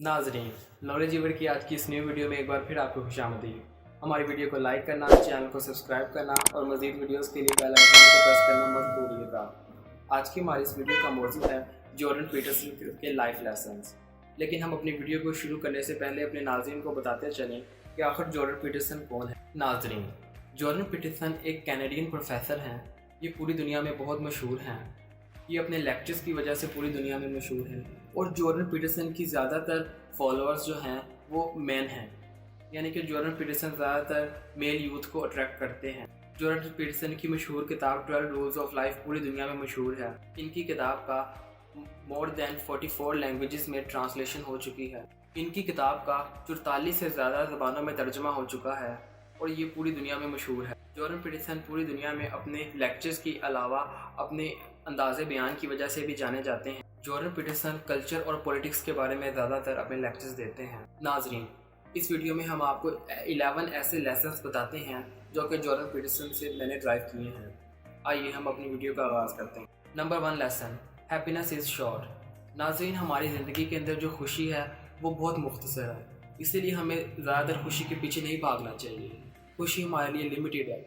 नाजरीन, नॉलेज ईवर की आज की इस न्यू वीडियो में एक बार फिर आपको खुशामदीद। हमारी वीडियो को लाइक करना, चैनल को सब्सक्राइब करना और मज़ीद वीडियोस के लिए बेल आइकन को प्रेस करना मत भूलिएगा। आज की हमारी इस वीडियो का मौजू है जॉर्डन पीटरसन के लाइफ लेसन्स। लेकिन हम अपनी वीडियो को शुरू करने से पहले अपने नाजरीन को बताते चलें कि आखिर जॉर्डन पीटरसन कौन है। नाजरीन, जॉर्डन पीटरसन एक कैनेडियन प्रोफेसर हैं। ये पूरी दुनिया में बहुत मशहूर हैं। ये अपने लेक्चर्स की वजह से पूरी दुनिया में मशहूर हैं और जॉर्डन पीटरसन की ज़्यादातर फॉलोअर्स जो हैं वो मेन हैं, यानी कि जॉर्डन पीटरसन ज़्यादातर मेल यूथ को अट्रैक्ट करते हैं। जॉर्डन पीटरसन की मशहूर किताब 12 रूल्स ऑफ लाइफ पूरी दुनिया में मशहूर है। इनकी किताब का मोर दैन 44 लैंग्वेजेस में ट्रांसलेशन हो चुकी है। इनकी किताब का 44 से ज़्यादा ज़बानों में तर्जमा हो चुका है और ये पूरी दुनिया में मशहूर है। जॉर्डन पीटरसन पूरी दुनिया में अपने लेक्चर्स के अलावा अपने अंदाज़े बयान की वजह से भी जाने जाते हैं। जॉर्डन पीटरसन कल्चर और पॉलिटिक्स के बारे में ज़्यादातर अपने लेक्चर्स देते हैं। नाजरीन, इस वीडियो में हम आपको 11 ऐसे लेसन्स बताते हैं जो कि जॉर्डन पीटरसन से मैंने ड्राइव किए हैं। आइए हम अपनी वीडियो का आगाज़ करते हैं। Number 1 lesson, happiness is short. नाजरीन, हमारी ज़िंदगी के अंदर जो खुशी है वो बहुत मुख्तसर है, इसीलिए हमें ज़्यादातर खुशी के पीछे नहीं भागना चाहिए। खुशी हमारे लिए लिमिटेड है।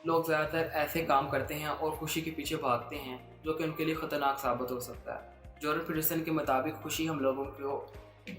लोग ज़्यादातर ऐसे काम करते हैं और खुशी के पीछे भागते हैं जो कि उनके लिए ख़तरनाक साबित हो सकता है। जॉर्डन पीटरसन के मुताबिक खुशी हम लोगों को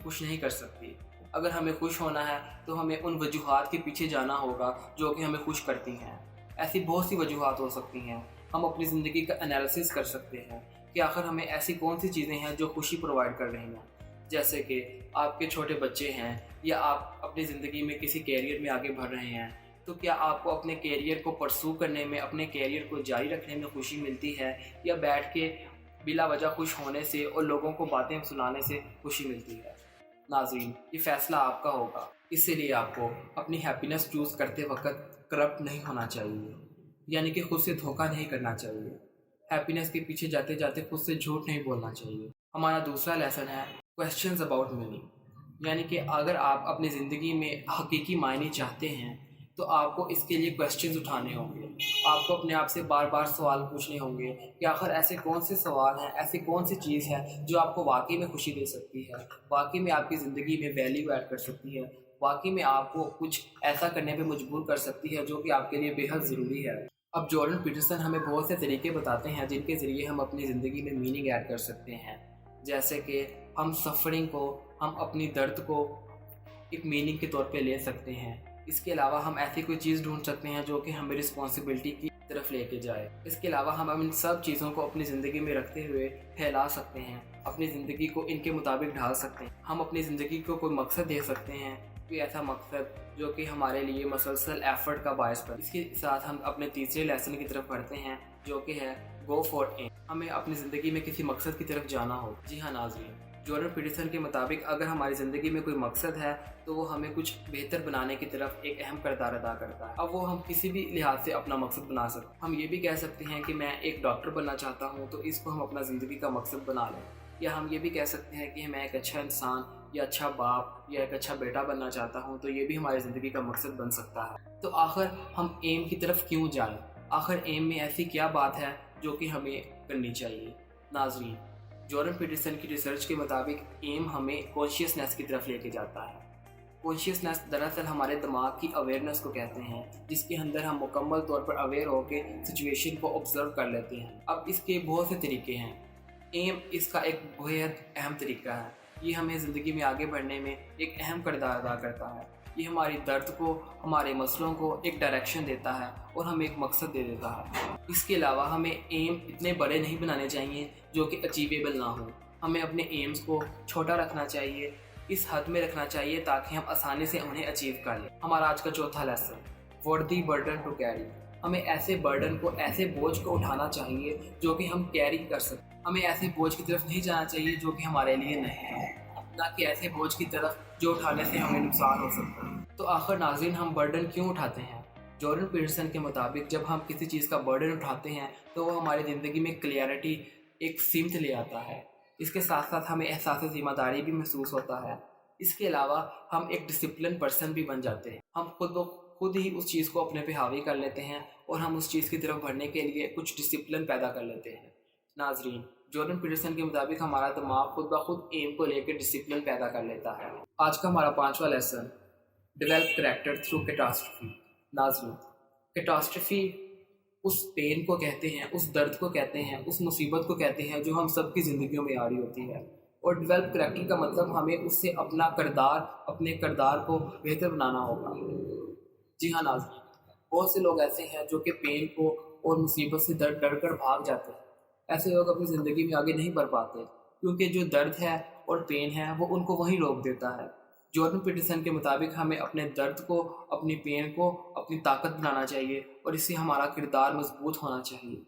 खुश नहीं कर सकती। अगर हमें खुश होना है तो हमें उन वजूहात के पीछे जाना होगा जो कि हमें खुश करती हैं। ऐसी बहुत सी वजूहात हो सकती हैं। हम अपनी ज़िंदगी का एनालिसिस कर सकते हैं कि आखिर हमें ऐसी कौन सी चीज़ें हैं जो खुशी प्रोवाइड कर रही हैं। जैसे कि आपके छोटे बच्चे हैं या आप अपनी ज़िंदगी में किसी कैरियर में आगे बढ़ रहे हैं, तो क्या आपको अपने कैरियर को परसू करने में, अपने कैरियर को जारी रखने में खुशी मिलती है, या बैठ के बिला वजह खुश होने से और लोगों को बातें सुनाने से खुशी मिलती है? नाज़रीन, ये फ़ैसला आपका होगा। इसीलिए आपको अपनी हैप्पीनेस चूज़ करते वक्त करप्ट नहीं होना चाहिए, यानी कि खुद से धोखा नहीं करना चाहिए। हैप्पीनेस के पीछे जाते जाते खुद से झूठ नहीं बोलना चाहिए। हमारा दूसरा लेसन है क्वेश्चंस अबाउट मीनिंग, यानी कि अगर आप अपनी ज़िंदगी में हकीकी मायने चाहते हैं तो आपको इसके लिए क्वेश्चंस उठाने होंगे। आपको अपने आप से बार बार सवाल पूछने होंगे कि आखिर ऐसे कौन से सवाल हैं, ऐसी कौन सी चीज़ है जो आपको वाकई में खुशी दे सकती है, वाकई में आपकी ज़िंदगी में वैल्यू ऐड कर सकती है, वाकई में आपको कुछ ऐसा करने पे मजबूर कर सकती है जो कि आपके लिए बेहद ज़रूरी है। अब जॉर्डन पीटरसन हमें बहुत से तरीके बताते हैं जिनके ज़रिए हम अपनी ज़िंदगी में मीनिंग ऐड कर सकते हैं। जैसे कि हम सफ़रिंग को, हम अपनी दर्द को एक मीनिंग के तौर पे ले सकते हैं। इसके अलावा हम ऐसी कोई चीज़ ढूंढ सकते हैं जो कि हमें रिस्पॉन्सिबिलिटी की तरफ लेके जाए। इसके अलावा हम इन सब चीज़ों को अपनी ज़िंदगी में रखते हुए फैला सकते हैं, अपनी ज़िंदगी को इनके मुताबिक ढाल सकते हैं। हम अपनी ज़िंदगी को कोई मकसद दे सकते हैं, कोई ऐसा मकसद जो कि हमारे लिए मसलसल एफर्ट का बायस बने। इसके साथ हम अपने तीसरे लेसन की तरफ बढ़ते हैं जो कि है गो फॉर एम। हमें अपनी ज़िंदगी में किसी मकसद की तरफ जाना हो। जी हाँ नाज़रीन, जॉर्डन पीटरसन के मुताबिक अगर हमारी ज़िंदगी में कोई मकसद है तो वो हमें कुछ बेहतर बनाने की तरफ एक अहम किरदार अदा करता है। अब वो हम किसी भी लिहाज से अपना मकसद बना सकते हैं। हम ये भी कह सकते हैं कि मैं एक डॉक्टर बनना चाहता हूँ तो इसको हम अपना ज़िंदगी का मकसद बना लें, या हम ये भी कह सकते हैं कि मैं एक अच्छा इंसान या अच्छा बाप या एक अच्छा बेटा बनना चाहता हूँ तो ये भी हमारी ज़िंदगी का मकसद बन सकता है। तो आखिर हम एम की तरफ क्यों जाएँ? आखिर एम में ऐसी क्या बात है जो कि हमें करनी चाहिए? नाज़रीन, जॉर्डन पीटरसन की रिसर्च के मुताबिक एम हमें कॉन्शियसनेस की तरफ लेके जाता है। कॉन्शियसनेस दरअसल हमारे दिमाग की अवेयरनेस को कहते हैं, जिसके अंदर हम मुकम्मल तौर पर अवेयर होकर सिचुएशन को ऑब्जर्व कर लेते हैं। अब इसके बहुत से तरीके हैं। एम इसका एक बेहद अहम तरीका है। ये हमें ज़िंदगी में आगे बढ़ने में एक अहम किरदार अदा करता है। ये हमारी दर्द को, हमारे मसलों को एक डायरेक्शन देता है और हमें एक मकसद दे देता है। इसके अलावा हमें एम इतने बड़े नहीं बनाने चाहिए जो कि अचीवेबल ना हो। हमें अपने एम्स को छोटा रखना चाहिए, इस हद में रखना चाहिए ताकि हम आसानी से उन्हें अचीव कर लें। हमारा आज का चौथा लेसन, वर्दी बर्डन टू कैरी। हमें ऐसे बर्डन को, ऐसे बोझ को उठाना चाहिए जो कि हम कैरी कर सकते। हमें ऐसे बोझ की तरफ नहीं जाना चाहिए जो कि हमारे लिए नहीं है, ना कि ऐसे बोझ की तरफ जो उठाने से हमें नुकसान हो सकता है। तो आखिर नाज़रीन, हम बर्डन क्यों उठाते हैं? जॉर्डन पीटरसन के मुताबिक जब हम किसी चीज़ का बर्डन उठाते हैं तो वो हमारी ज़िंदगी में क्लियरिटी, एक सिमत ले आता है। इसके साथ साथ हमें एहसास ज़िम्मेदारी भी महसूस होता है। इसके अलावा हम एक डिसिप्लिन पर्सन भी बन जाते हैं। हम खुद ही उस चीज़ को अपने पे हावी कर लेते हैं और हम उस चीज़ की तरफ बढ़ने के लिए कुछ डिसिप्लिन पैदा कर लेते हैं। नाज़रीन, जॉर्डन पीटरसन के मुताबिक हमारा दिमाग खुद ब खुद एम को लेकर डिसिप्लिन पैदा कर लेता है। आज का हमारा 5वां lesson, develop character through catastrophe. नाज़रीन, कैटास्ट्रफी उस पेन को कहते हैं, उस दर्द को कहते हैं, उस मुसीबत को कहते हैं जो हम सब की ज़िंदगियों में आ रही होती है। और डेवलप करैक्टर का मतलब हमें उससे अपने किरदार को बेहतर बनाना होगा। जी हाँ नाज़रीन, बहुत से लोग ऐसे हैं जो कि पेन को और मुसीबत से डर कर भाग जाते हैं। ऐसे लोग अपनी ज़िंदगी में आगे नहीं बढ़ पाते क्योंकि जो दर्द है और पेन है वो उनको वहीं रोक देता है। जॉर्डन पीटरसन के मुताबिक हमें अपने दर्द को, अपनी पेन को अपनी ताकत बनाना चाहिए और इससे हमारा किरदार मजबूत होना चाहिए।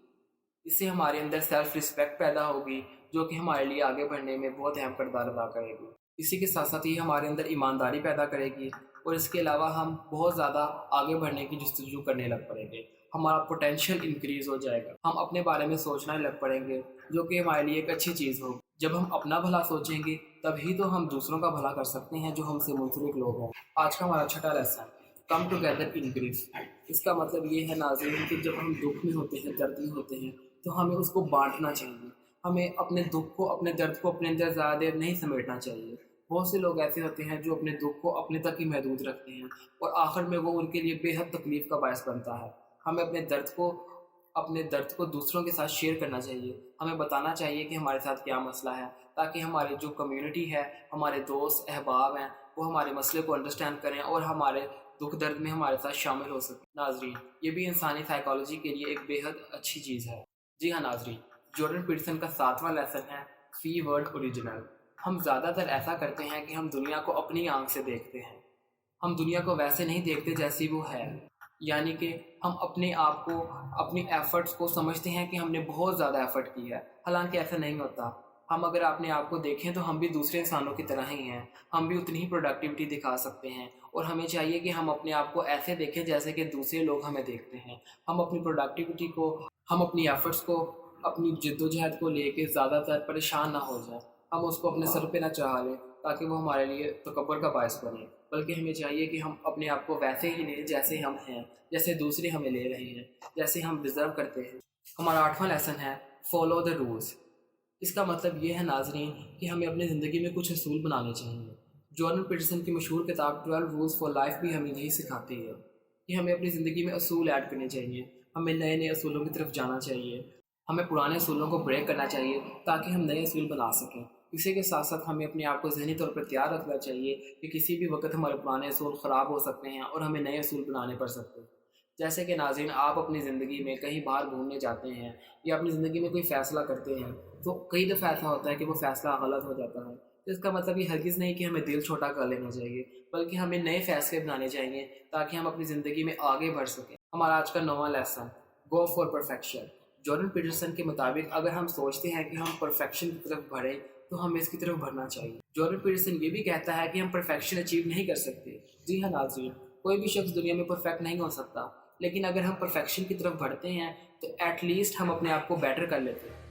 इससे हमारे अंदर सेल्फ रिस्पेक्ट पैदा होगी जो कि हमारे लिए आगे बढ़ने में बहुत अहम किरदार अदा करेगी। इसी के साथ साथ ही हमारे अंदर ईमानदारी पैदा करेगी और इसके अलावा हम बहुत ज़्यादा आगे बढ़ने की जस्तजू करने लग पड़ेंगे। हमारा पोटेंशियल इंक्रीज़ हो जाएगा, हम अपने बारे में सोचने लग पड़ेंगे जो कि हमारे लिए एक अच्छी चीज़ होगी। जब हम अपना भला सोचेंगे तभी तो हम दूसरों का भला कर सकते हैं जो हमसे मुंसलिक लोग हैं। आज का हमारा 6वां lesson, come together in grief. इसका मतलब ये है नाज़रीन कि जब हम दुख में होते हैं, दर्द में होते हैं, तो हमें उसको बांटना चाहिए। हमें अपने दुख को, अपने दर्द को अपने अंदर ज़्यादा देर नहीं समेटना चाहिए। बहुत से लोग ऐसे होते हैं जो अपने दुख को अपने तक ही महदूद रखते हैं और आखिर में वो उनके लिए बेहद तकलीफ़ का बायस बनता है। हमें अपने दर्द को दूसरों के साथ शेयर करना चाहिए। हमें बताना चाहिए कि हमारे साथ क्या मसला है, ताकि हमारी जो कम्युनिटी है, हमारे दोस्त अहबाब हैं, वो हमारे मसले को अंडरस्टैंड करें और हमारे दुख दर्द में हमारे साथ शामिल हो सकें। नाज़रीन, ये भी इंसानी साइकोलॉजी के लिए एक बेहद अच्छी चीज़ है। जी हाँ नाज़रीन, जॉर्डन पीटरसन का 7वां लेसन है, सी वर्ड ओरिजिनल। हम ज़्यादातर ऐसा करते हैं कि हम दुनिया को अपनी आंख से देखते हैं, हम दुनिया को वैसे नहीं देखते जैसी वो है। यानी कि हम अपने आप को, अपनी एफ़र्ट्स को समझते हैं कि हमने बहुत ज़्यादा एफ़र्ट की है, हालांकि ऐसा नहीं होता। हम अगर अपने आप को देखें तो हम भी दूसरे इंसानों की तरह ही हैं, हम भी उतनी ही प्रोडक्टिविटी दिखा सकते हैं और हमें चाहिए कि हम अपने आप को ऐसे देखें जैसे कि दूसरे लोग हमें देखते हैं। हम अपनी प्रोडक्टिविटी को, हम अपनी एफ़र्ट्स को, अपनी जद्दोजहद को लेके ज़्यादातर परेशान ना हो जाए, हम उसको अपने सर पे ना चढ़ा लें ताकि वो हमारे लिए तकब्बुर का बायस बने। बल्कि हमें चाहिए कि हम अपने आप को वैसे ही लें जैसे हम हैं, जैसे दूसरे हमें ले रहे हैं, जैसे हम डिज़र्व करते हैं। हमारा 8वां लेसन है, फॉलो द रूल्स। इसका मतलब ये है नाज़रीन कि हमें अपनी ज़िंदगी में कुछ असूल बनाने चाहिए। जॉर्डन पीटरसन की मशहूर किताब 12 रूल्स फॉर लाइफ भी हमें यही सिखाती है कि हमें अपनी ज़िंदगी में असूल ऐड करने चाहिए, हमें नए नए असूलों की तरफ जाना चाहिए, हमें पुराने असूलों को ब्रेक करना चाहिए ताकि हम नए असूल बना सकें। इसी के साथ साथ हमें अपने आप को ज़हनी तौर पर तैयार रखना चाहिए कि किसी भी वक्त हमारे पुराने असूल ख़राब हो सकते हैं और हमें नए असूल बनाने पड़ सकते हैं। जैसे कि नाज़रीन, आप अपनी ज़िंदगी में कहीं बाहर घूमने जाते हैं या अपनी ज़िंदगी में कोई फ़ैसला करते हैं तो कई दफ़ा ऐसा होता है कि वो फ़ैसला गलत हो जाता है। तो इसका मतलब ये हरगिज़ नहीं कि हमें दिल छोटा कर लेना चाहिए, बल्कि हमें नए फ़ैसले बनाने चाहिए ताकि हम अपनी ज़िंदगी में आगे बढ़ सकें। हमारा आज का 9वां lesson, go for perfection. Jordan Peterson के मुताबिक अगर हम सोचते हैं कि हम परफेक्शन की तरफ बढ़ें तो हमें इसकी तरफ बढ़ना चाहिए। जॉर्डन पीटरसन ये भी कहता है कि हम परफेक्शन अचीव नहीं कर सकते। जी हाँ नाज़रीन, कोई भी शख्स दुनिया में परफेक्ट नहीं हो सकता, लेकिन अगर हम परफेक्शन की तरफ बढ़ते हैं तो एटलीस्ट हम अपने आप को बेटर कर लेते हैं।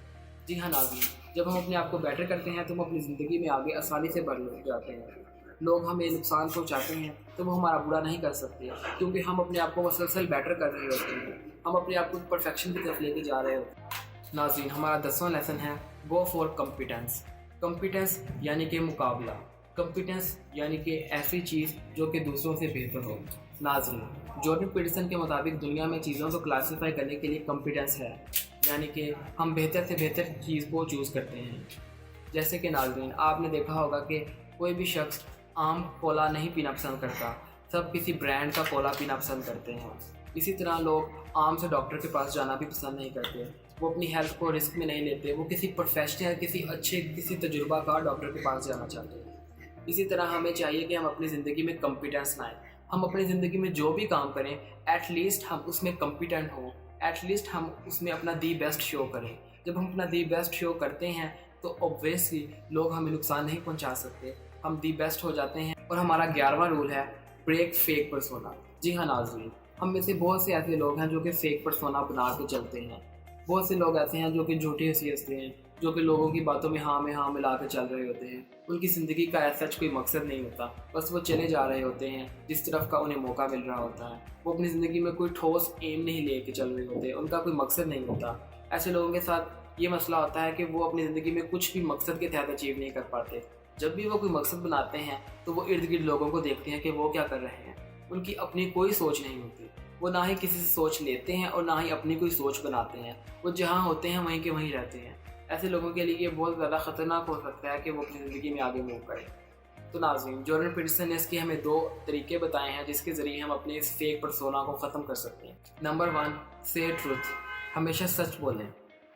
जी हाँ नाज़रीन, जब हम अपने आप को बेटर करते हैं तो हम अपनी ज़िंदगी में आगे आसानी से बढ़ जाते हैं। लोग हमें नुकसान पहुँचाते हैं तो वो हमारा बुरा नहीं कर सकते क्योंकि हम अपने आप को मुसलसल बेटर कर रहे होते हैं, हम अपने आप को परफेक्शन की तरफ लेके जा रहे होते हैं। नाज़रीन, हमारा 10वां लेसन है, गो फॉर कॉम्पिटेंस। कॉम्पिटेंस यानी कि मुकाबला, कॉम्पिटेंस यानी कि ऐसी चीज़ जो कि दूसरों से बेहतर हो। नाज़रीन, जॉर्डन पीटरसन के मुताबिक दुनिया में चीज़ों को क्लासीफाई करने के लिए कॉम्पिटेंस है, यानी कि हम बेहतर से बेहतर चीज़ को चूज़ करते हैं। जैसे कि नाज़रीन, आपने देखा होगा कि कोई भी शख्स आम कोला नहीं पीना पसंद करता, सब किसी ब्रांड का कोला पीना पसंद करते हैं। इसी तरह लोग आम से डॉक्टर के पास जाना भी पसंद नहीं करते, वो अपनी हेल्थ को रिस्क में नहीं लेते, वो किसी प्रोफेशनल, किसी तजुर्बाकार डॉक्टर के पास जाना चाहते हैं। इसी तरह हमें चाहिए कि हम अपनी ज़िंदगी में कॉम्पिटेंस लाएँ। हम अपनी ज़िंदगी में जो भी काम करें एटलीस्ट हम उसमें कॉम्पिटेंट हों, एटलीस्ट हम उसमें अपना दी बेस्ट शो करें। जब हम अपना दी बेस्ट शो करते हैं तो ऑब्वियसली लोग हमें नुकसान नहीं पहुंचा सकते, हम दी बेस्ट हो जाते हैं। और हमारा 11वां रूल है, ब्रेक फेक पर्सोना। जी हाँ नाज़रीन, हम में से बहुत से ऐसे लोग हैं जो कि फेक पर्सोना बना के चलते हैं। बहुत से लोग ऐसे हैं जो कि झूठी हंसी हंसते हैं, जो कि लोगों की बातों में हाँ मिला कर चल रहे होते हैं। उनकी ज़िंदगी का ऐसा कोई मकसद नहीं होता, बस वो चले जा रहे होते हैं जिस तरफ का उन्हें मौका मिल रहा होता है। वो अपनी ज़िंदगी में कोई ठोस एम नहीं ले के चल रहे होते, उनका कोई मकसद नहीं होता। ऐसे लोगों के साथ ये मसला होता है कि वो अपनी ज़िंदगी में कुछ भी मकसद के तहत अचीव नहीं कर पाते। जब भी वो कोई मकसद बनाते हैं तो वो इर्द गिर्द लोगों को देखते हैं कि वो क्या कर रहे हैं। उनकी अपनी कोई सोच नहीं होती। वो ना ही किसी से सोच लेते हैं और ना ही अपनी कोई सोच बनाते हैं। वो जहाँ होते हैं वहीं के वहीं रहते हैं। ऐसे लोगों के लिए ये बहुत ज़्यादा ख़तरनाक हो सकता है कि वो अपनी ज़िंदगी में आगे मूव करें। तो नाज़रीन, जॉर्डन पीटरसन ने इसके हमें 2 तरीके बताए हैं जिसके ज़रिए हम अपने इस फेक पर्सोना को ख़त्म कर सकते हैं। नंबर 1, से ट्रुथ। हमेशा सच बोलें।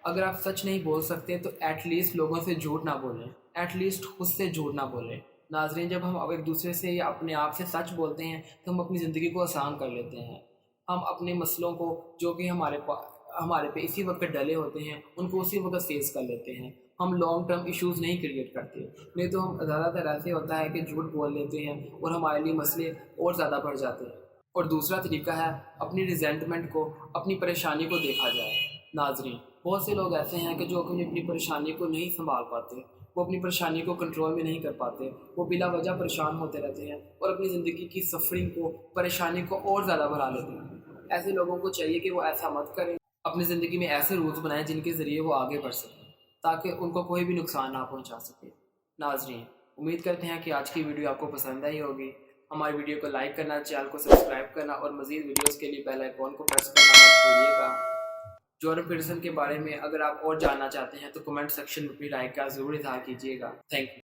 अगर आप सच नहीं बोल सकते तो एटलीस्ट लोगों से झूठ ना बोलें, एटलीस्ट खुद से झूठ ना बोलें। नाज़रीन, जब हम अब एक दूसरे से या अपने आप से सच बोलते हैं तो हम अपनी ज़िंदगी को आसान कर लेते हैं। हम अपने मसलों को जो कि हमारे पे इसी वक्त डले होते हैं उनको उसी वक्त फेस कर लेते हैं। हम लॉन्ग टर्म इश्यूज़ नहीं क्रिएट करते। नहीं तो हम ज़्यादातर ऐसे होता है कि झूठ बोल लेते हैं और हमारे लिए मसले और ज़्यादा बढ़ जाते हैं। और दूसरा तरीका है अपनी रिजेंटमेंट को, अपनी परेशानी को देखा जाए। नाज़रीन, बहुत से लोग ऐसे हैं कि जो अपनी परेशानी को नहीं संभाल पाते, वो अपनी परेशानी को कंट्रोल में नहीं कर पाते, वो बिला वजह परेशान होते रहते हैं और अपनी ज़िंदगी की सफरिंग को, परेशानी को और ज़्यादा बढ़ा लेते हैं। ऐसे लोगों को चाहिए कि वो ऐसा मत करें। अपनी ज़िंदगी में ऐसे रूल्स बनाएं जिनके ज़रिए वो आगे बढ़ सकें, ताकि उनको कोई भी नुकसान ना पहुंचा सके। नाज़रीन, उम्मीद करते हैं कि आज की वीडियो आपको पसंद आई होगी। हमारी वीडियो को लाइक करना, चैनल को सब्सक्राइब करना और मज़ीद वीडियोस के लिए बेल आइकॉन को प्रेस करना मत भूलिएगा। जॉर्डन पीटरसन के बारे में अगर आप और जानना चाहते हैं तो कमेंट सेक्शन में अपनी राय का ज़रूर इज़हार कीजिएगा। Thank you.